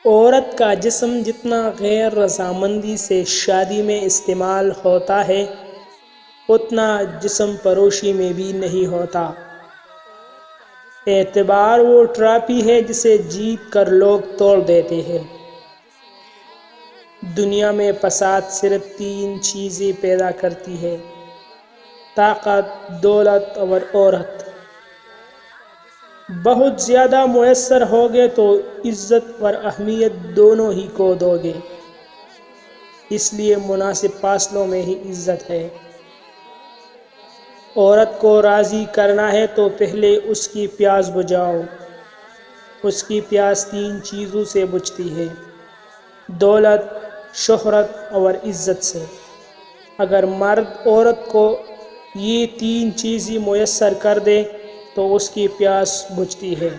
عورت کا جسم جتنا غیر رضامندی سے شادی میں استعمال ہوتا ہے اتنا جسم پروشی میں بھی نہیں ہوتا۔ اعتبار وہ ٹرافی ہے جسے جیت کر لوگ توڑ دیتے ہیں۔ دنیا میں فساد صرف 3 چیزیں پیدا کرتی ہے: طاقت، دولت اور عورت۔ بہت زیادہ میسر ہوگے تو عزت اور اہمیت دونوں ہی کو دو گے، اس لیے مناسب فاصلوں میں ہی عزت ہے۔ عورت کو راضی کرنا ہے تو پہلے اس کی پیاس بجھاؤ۔ اس کی پیاس 3 چیزوں سے بجھتی ہے: دولت، شہرت اور عزت سے۔ اگر مرد عورت کو یہ 3 چیزیں میسر کر دے تو اس کی پیاس بجھتی ہے۔